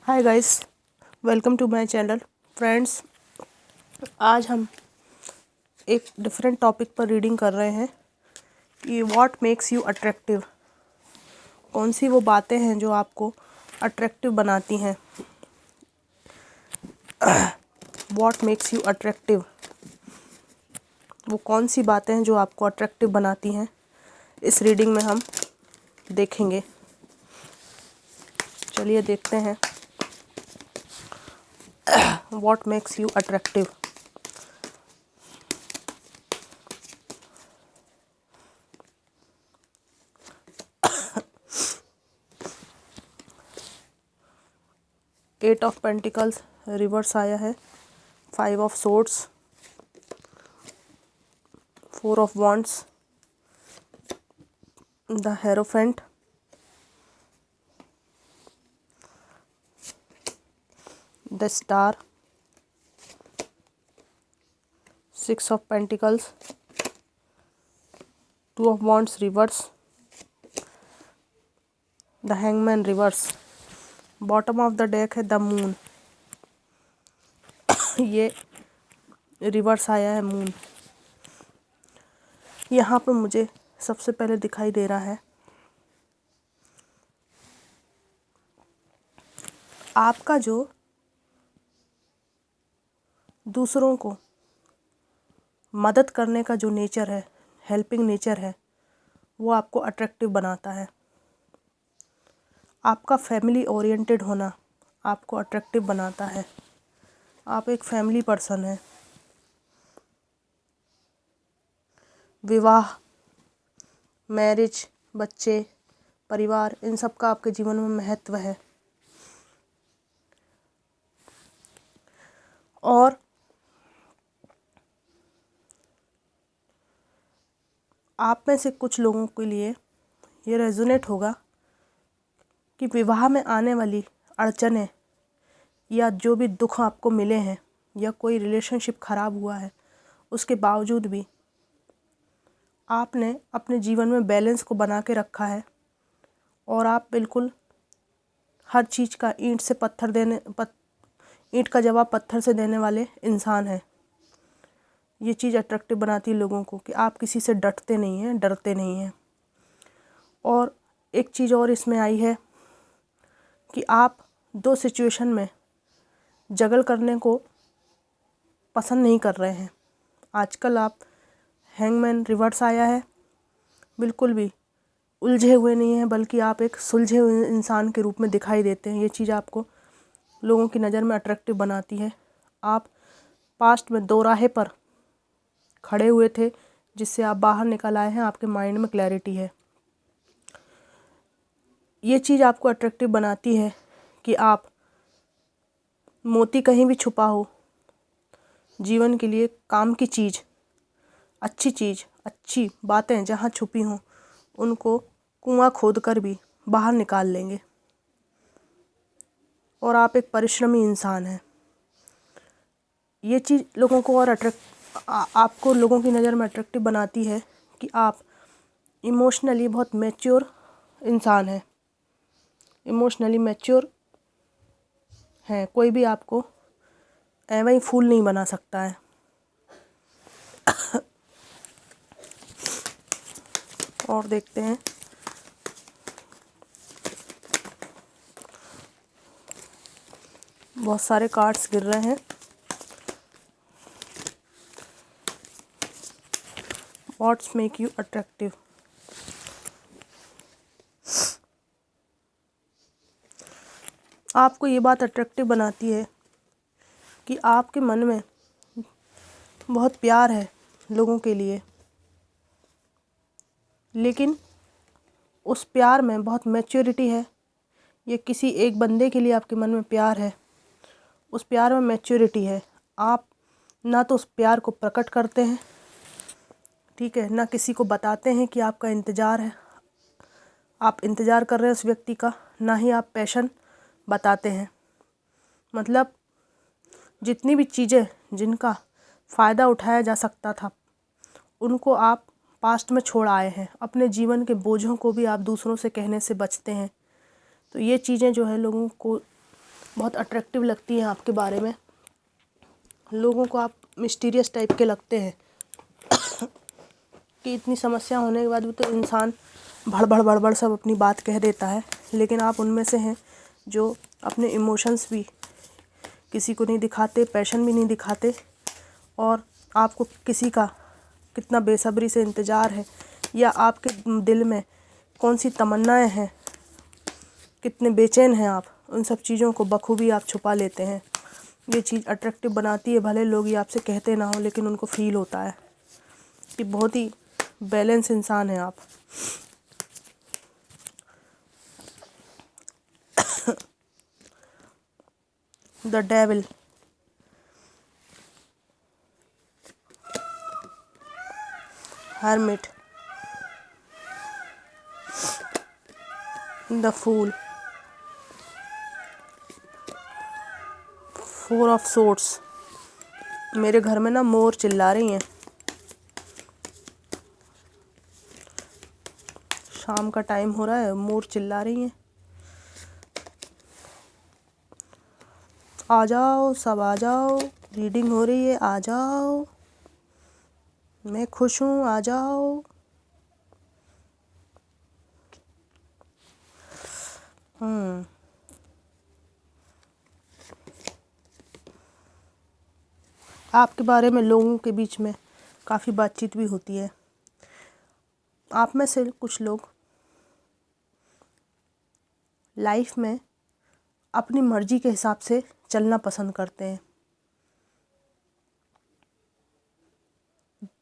Hi guys, welcome to my channel. Friends, आज हम एक डिफरेंट टॉपिक पर रीडिंग कर रहे हैं कि व्हाट मेक्स यू अट्रैक्टिव। कौन सी वो बातें हैं जो आपको अट्रैक्टिव बनाती हैं। व्हाट मेक्स यू अट्रैक्टिव, वो कौन सी बातें हैं जो आपको अट्रैक्टिव बनाती हैं, इस रीडिंग में हम देखेंगे। चलिए देखते हैं what makes you attractive. Eight of pentacles reverse आया है, 5 of swords, 4 of wands, the hierophant, the star, 6 of pentacles, 2 of wands reverse, the hangman reverse. Bottom of the deck है द मून। ये रिवर्स आया है moon. यहाँ पे मुझे सबसे पहले दिखाई दे रहा है आपका जो दूसरों को मदद करने का जो नेचर है, हेल्पिंग नेचर है, वो आपको अट्रैक्टिव बनाता है। आपका फैमिली ओरिएंटेड होना आपको अट्रैक्टिव बनाता है। आप एक फैमिली पर्सन हैं। विवाह, मैरिज, बच्चे, परिवार, इन सब का आपके जीवन में महत्व है। और आप में से कुछ लोगों के लिए ये रेजोनेट होगा कि विवाह में आने वाली अड़चनें या जो भी दुख आपको मिले हैं या कोई रिलेशनशिप ख़राब हुआ है, उसके बावजूद भी आपने अपने जीवन में बैलेंस को बना के रखा है और आप बिल्कुल हर चीज़ का ईंट का जवाब पत्थर से देने वाले इंसान हैं। ये चीज़ अट्रैक्टिव बनाती है लोगों को कि आप किसी से डरते नहीं हैं। और एक चीज़ और इसमें आई है कि आप 2 सिचुएशन में जगल करने को पसंद नहीं कर रहे हैं। आजकल आप हैंगमैन रिवर्स आया है, बिल्कुल भी उलझे हुए नहीं हैं, बल्कि आप एक सुलझे हुए इंसान के रूप में दिखाई देते हैं। ये चीज़ आपको लोगों की नज़र में अट्रैक्टिव बनाती है। आप पास्ट में 2 राहे पर खड़े हुए थे, जिससे आप बाहर निकल आए हैं। आपके माइंड में क्लैरिटी है। ये चीज़ आपको अट्रैक्टिव बनाती है कि आप मोती कहीं भी छुपा हो, जीवन के लिए काम की चीज़, अच्छी बातें जहाँ छुपी हों, उनको कुआं खोद कर भी बाहर निकाल लेंगे। और आप एक परिश्रमी इंसान हैं। ये चीज़ लोगों को और आपको लोगों की नज़र में अट्रैक्टिव बनाती है कि आप इमोशनली बहुत मैच्योर इंसान हैं। इमोशनली मैच्योर हैं। कोई भी आपको ऐਵੇਂ ही फूल नहीं बना सकता है। और देखते हैं बहुत सारे कार्ड्स गिर रहे हैं। What's make you attractive. आपको ये बात अट्रैक्टिव बनाती है कि आपके मन में बहुत प्यार है लोगों के लिए, लेकिन उस प्यार में बहुत मैच्योरिटी है। ये किसी एक बंदे के लिए आपके मन में प्यार है, उस प्यार में मैच्योरिटी है। आप ना तो उस प्यार को प्रकट करते हैं, ठीक है, ना किसी को बताते हैं कि आपका इंतज़ार है, आप इंतज़ार कर रहे हैं उस व्यक्ति का, ना ही आप पैशन बताते हैं। मतलब जितनी भी चीज़ें जिनका फ़ायदा उठाया जा सकता था, उनको आप पास्ट में छोड़ आए हैं। अपने जीवन के बोझों को भी आप दूसरों से कहने से बचते हैं। तो ये चीज़ें जो है लोगों को बहुत अट्रैक्टिव लगती हैं आपके बारे में। लोगों को आप मिस्टीरियस टाइप के लगते हैं कि इतनी समस्या होने के बाद भी तो इंसान भड़बड़ भड़बड़ सब अपनी बात कह देता है, लेकिन आप उनमें से हैं जो अपने इमोशंस भी किसी को नहीं दिखाते, पैशन भी नहीं दिखाते, और आपको किसी का कितना बेसब्री से इंतज़ार है या आपके दिल में कौन सी तमन्नाएं हैं, कितने बेचैन हैं आप, उन सब चीज़ों को बखूबी आप छुपा लेते हैं। ये चीज़ अट्रैक्टिव बनाती है। भले लोग ये आपसे कहते ना हो, लेकिन उनको फील होता है कि बहुत ही बैलेंस इंसान है आप। The devil, hermit, the fool, four of swords। मेरे घर में ना मोर चिल्ला रही हैं। शाम का टाइम हो रहा है, मोर चिल्ला रही हैं। आ जाओ सब, आ जाओ, रीडिंग हो रही है, आ जाओ, मैं खुश हूँ, आ जाओ। आपके बारे में लोगों के बीच में काफ़ी बातचीत भी होती है। आप में से कुछ लोग लाइफ में अपनी मर्जी के हिसाब से चलना पसंद करते हैं।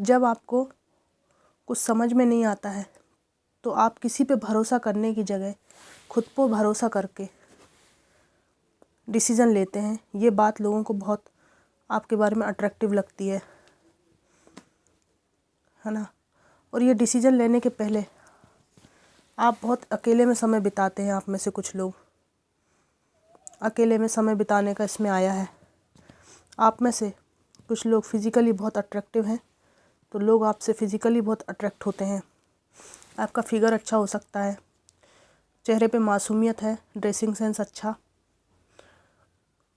जब आपको कुछ समझ में नहीं आता है तो आप किसी पे भरोसा करने की जगह खुद पर भरोसा करके डिसीज़न लेते हैं। ये बात लोगों को बहुत आपके बारे में अट्रैक्टिव लगती है ना। और ये डिसीज़न लेने के पहले आप बहुत अकेले में समय बिताते हैं। आप में से कुछ लोग अकेले में समय बिताने का इसमें आया है। आप में से कुछ लोग फिज़िकली बहुत अट्रैक्टिव हैं, तो लोग आपसे फ़िज़िकली बहुत अट्रैक्ट होते हैं। आपका फिगर अच्छा हो सकता है, चेहरे पे मासूमियत है, ड्रेसिंग सेंस अच्छा,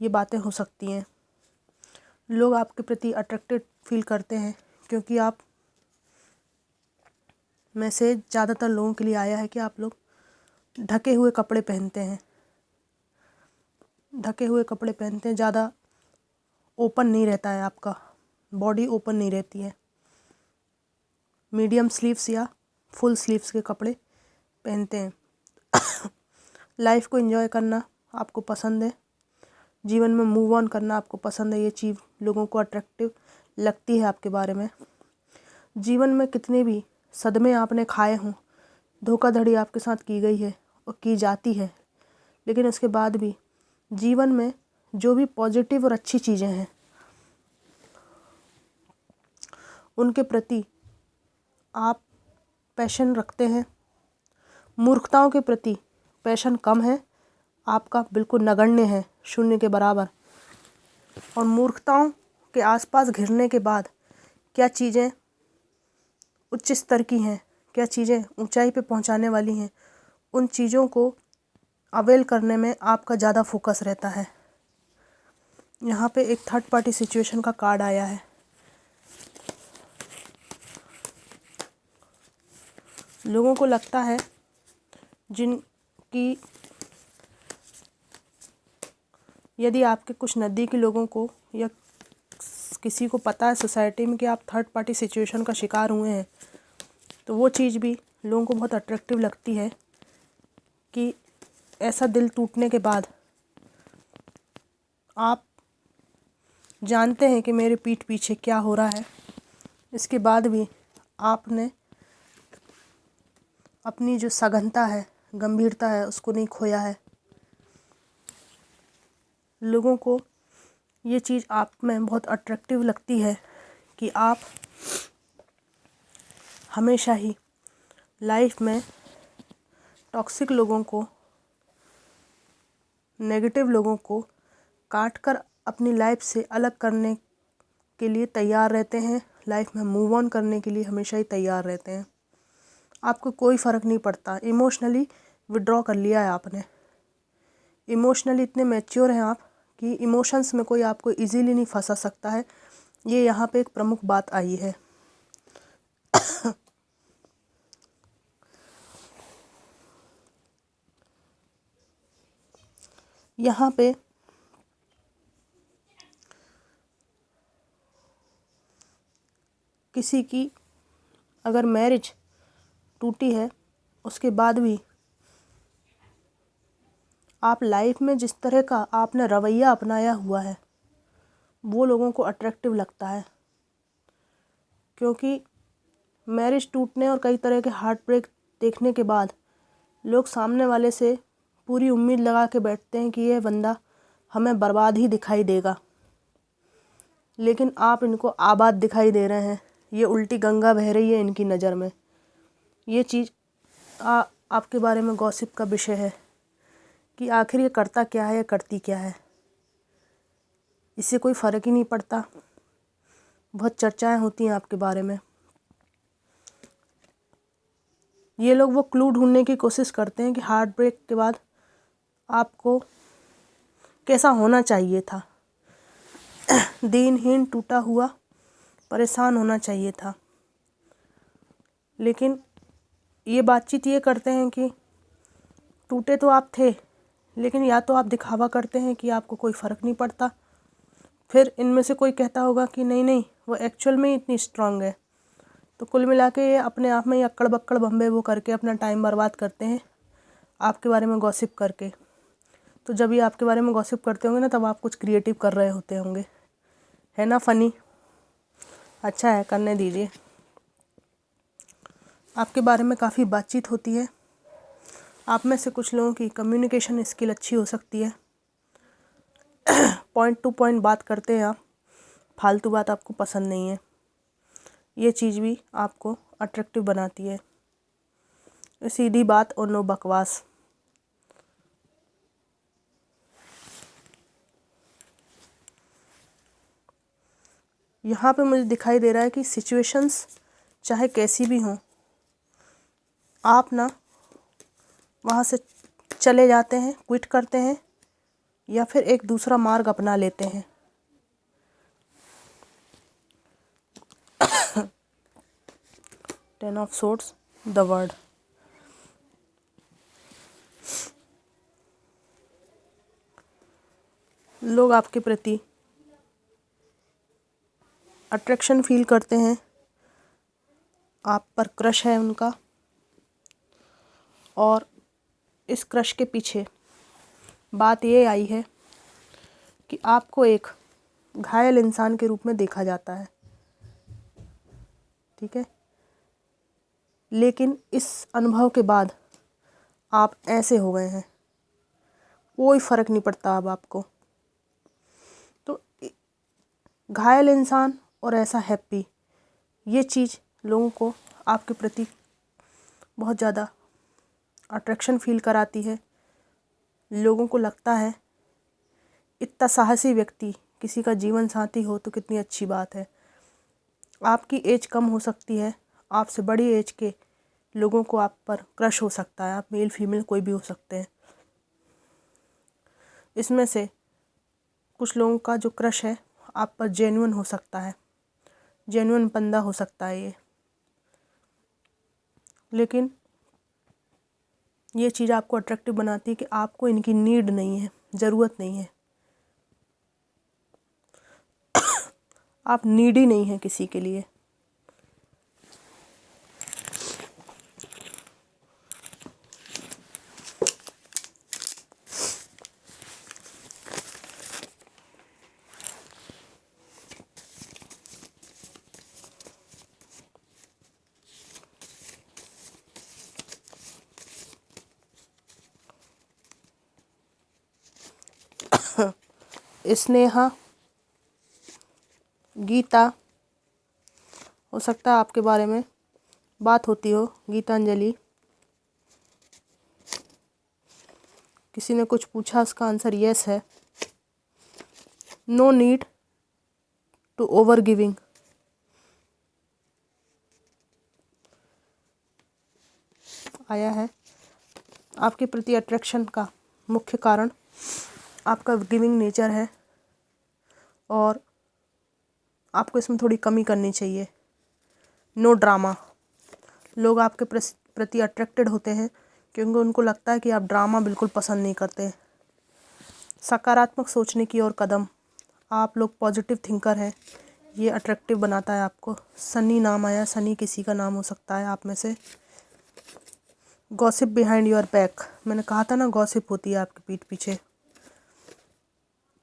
ये बातें हो सकती हैं। लोग आपके प्रति अट्रैक्टेड फील करते हैं क्योंकि आप में से ज़्यादातर लोगों के लिए आया है कि आप लोग ढके हुए कपड़े पहनते हैं। ढके हुए कपड़े पहनते हैं, ज़्यादा ओपन नहीं रहता है, आपका बॉडी ओपन नहीं रहती है। मीडियम स्लीव्स या फुल स्लीव्स के कपड़े पहनते हैं। लाइफ को एंजॉय करना आपको पसंद है, जीवन में मूव ऑन करना आपको पसंद है। ये चीज़ लोगों को अट्रैक्टिव लगती है आपके बारे में। जीवन में कितने भी सदमे आपने खाए हों, धोखाधड़ी आपके साथ की गई है और की जाती है, लेकिन उसके बाद भी जीवन में जो भी पॉजिटिव और अच्छी चीज़ें हैं उनके प्रति आप पैशन रखते हैं। मूर्खताओं के प्रति पैशन कम है, आपका बिल्कुल नगण्य है, शून्य के बराबर। और मूर्खताओं के आसपास घिरने के बाद क्या चीज़ें उच्च स्तर की हैं, क्या चीज़ें ऊंचाई पे पहुंचाने वाली हैं, उन चीज़ों को अवेल करने में आपका ज़्यादा फोकस रहता है। यहाँ पे एक थर्ड पार्टी सिचुएशन का कार्ड आया है। लोगों को लगता है जिनकी यदि आपके कुछ नज़दीकी लोगों को या किसी को पता है सोसाइटी में कि आप थर्ड पार्टी सिचुएशन का शिकार हुए हैं, तो वो चीज़ भी लोगों को बहुत अट्रैक्टिव लगती है कि ऐसा दिल टूटने के बाद आप जानते हैं कि मेरे पीठ पीछे क्या हो रहा है, इसके बाद भी आपने अपनी जो सघनता है, गंभीरता है, उसको नहीं खोया है। लोगों को ये चीज़ आप में बहुत अट्रैक्टिव लगती है कि आप हमेशा ही लाइफ में टॉक्सिक लोगों को, नेगेटिव लोगों को काट कर अपनी लाइफ से अलग करने के लिए तैयार रहते हैं। लाइफ में मूव ऑन करने के लिए हमेशा ही तैयार रहते हैं। आपको कोई फ़र्क नहीं पड़ता, इमोशनली विड्रॉ कर लिया है आपने। इमोशनली इतने मैच्योर हैं आप कि इमोशंस में कोई आपको इजीली नहीं फंसा सकता है। ये यहाँ पे एक प्रमुख बात आई है। यहाँ पे किसी की अगर मैरिज टूटी है, उसके बाद भी आप लाइफ में जिस तरह का आपने रवैया अपनाया हुआ है वो लोगों को अट्रैक्टिव लगता है। क्योंकि मैरिज टूटने और कई तरह के हार्ट ब्रेक देखने के बाद लोग सामने वाले से पूरी उम्मीद लगा के बैठते हैं कि ये बंदा हमें बर्बाद ही दिखाई देगा, लेकिन आप इनको आबाद दिखाई दे रहे हैं। ये उल्टी गंगा बह रही है इनकी नज़र में। ये चीज़ आपके बारे में गॉसिप का विषय है कि आखिर ये करता क्या है, ये करती क्या है। इससे कोई फ़र्क ही नहीं पड़ता। बहुत चर्चाएं होती हैं आपके बारे में। ये लोग वो क्लू ढूंढने की कोशिश करते हैं कि हार्ट ब्रेक के बाद आपको कैसा होना चाहिए था। दीनहीन, टूटा हुआ, परेशान होना चाहिए था। लेकिन ये बातचीत ये करते हैं कि टूटे तो आप थे, लेकिन या तो आप दिखावा करते हैं कि आपको कोई फ़र्क नहीं पड़ता, फिर इनमें से कोई कहता होगा कि नहीं नहीं वो एक्चुअल में ही इतनी स्ट्रांग है। तो कुल मिला के ये अपने आप में ही अक्कड़ बक्कड़ बम्बे वो करके अपना टाइम बर्बाद करते हैं आपके बारे में गॉसिप करके। तो जब ये आपके बारे में गॉसिप करते होंगे ना, तब आप कुछ क्रिएटिव कर रहे होते होंगे, है ना। फ़नी, अच्छा है, करने दीजिए। आपके बारे में काफ़ी बातचीत होती है। आप में से कुछ लोगों की कम्युनिकेशन स्किल अच्छी हो सकती है। पॉइंट टू पॉइंट बात करते हैं आप, फालतू बात आपको पसंद नहीं है। ये चीज़ भी आपको अट्रैक्टिव बनाती है। सीधी बात और नो बकवास। यहाँ पे मुझे दिखाई दे रहा है कि सिचुएशंस चाहे कैसी भी हों, आप ना वहाँ से चले जाते हैं, क्विट करते हैं, या फिर एक दूसरा मार्ग अपना लेते हैं। Ten of swords, the word. लोग आपके प्रति अट्रैक्शन फील करते हैं, आप पर क्रश है उनका, और इस क्रश के पीछे बात ये आई है कि आपको एक घायल इंसान के रूप में देखा जाता है, ठीक है। लेकिन इस अनुभव के बाद आप ऐसे हो गए हैं, कोई फ़र्क नहीं पड़ता अब आपको। तो घायल इंसान और ऐसा हैप्पी, ये चीज़ लोगों को आपके प्रति बहुत ज़्यादा अट्रैक्शन फील कराती है। लोगों को लगता है इतना साहसी व्यक्ति किसी का जीवन साथी हो तो कितनी अच्छी बात है। आपकी एज कम हो सकती है, आपसे बड़ी एज के लोगों को आप पर क्रश हो सकता है। आप मेल फीमेल कोई भी हो सकते हैं। इसमें से कुछ लोगों का जो क्रश है आप पर जेन्युइन हो सकता है, जेन्युइन बंदा हो सकता है ये। लेकिन ये चीज़ आपको अट्रैक्टिव बनाती है कि आपको इनकी नीड नहीं है, ज़रूरत नहीं है। आप नीडी नहीं हैं किसी के लिए। स्नेहा, गीता, हो सकता है आपके बारे में बात होती हो। गीतांजलि, किसी ने कुछ पूछा, उसका आंसर यस है। No need to overgiving. आया है। आपके प्रति अट्रैक्शन का मुख्य कारण आपका गिविंग नेचर है और आपको इसमें थोड़ी कमी करनी चाहिए। No drama. लोग आपके प्रति अट्रैक्टेड होते हैं क्योंकि उनको लगता है कि आप ड्रामा बिल्कुल पसंद नहीं करते। सकारात्मक सोचने की ओर कदम। आप लोग पॉजिटिव थिंकर हैं, ये अट्रैक्टिव बनाता है आपको। सनी नाम आया, सनी किसी का नाम हो सकता है आप में से। Gossip behind your back. मैंने कहा था ना, गॉसिप होती है आपके पीठ पीछे।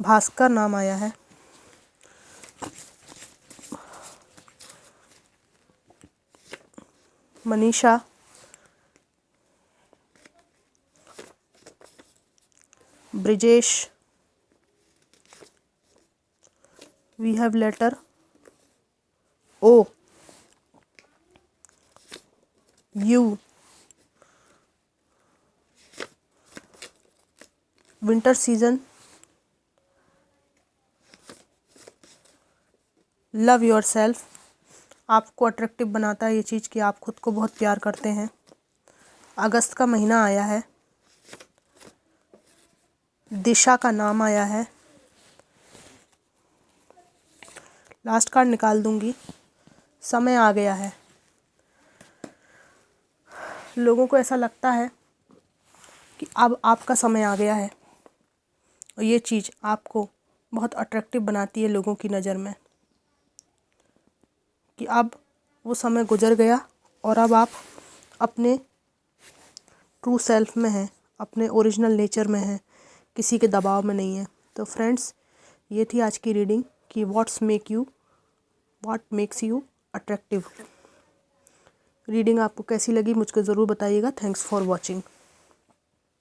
भास्कर नाम आया है। Manisha, Brijesh, we have letter O, U, winter season, love yourself. आपको अट्रैक्टिव बनाता है ये चीज़ कि आप खुद को बहुत प्यार करते हैं। अगस्त का महीना आया है। दिशा का नाम आया है। लास्ट कार्ड निकाल दूंगी। समय आ गया है। लोगों को ऐसा लगता है कि अब आपका समय आ गया है और ये चीज़ आपको बहुत अट्रैक्टिव बनाती है लोगों की नज़र में, कि अब वो समय गुजर गया और अब आप अपने ट्रू सेल्फ में हैं, अपने ओरिजिनल नेचर में हैं, किसी के दबाव में नहीं है। तो फ्रेंड्स, ये थी आज की रीडिंग कि what makes you attractive. Reading आपको कैसी लगी मुझको ज़रूर बताइएगा। Thanks for watching.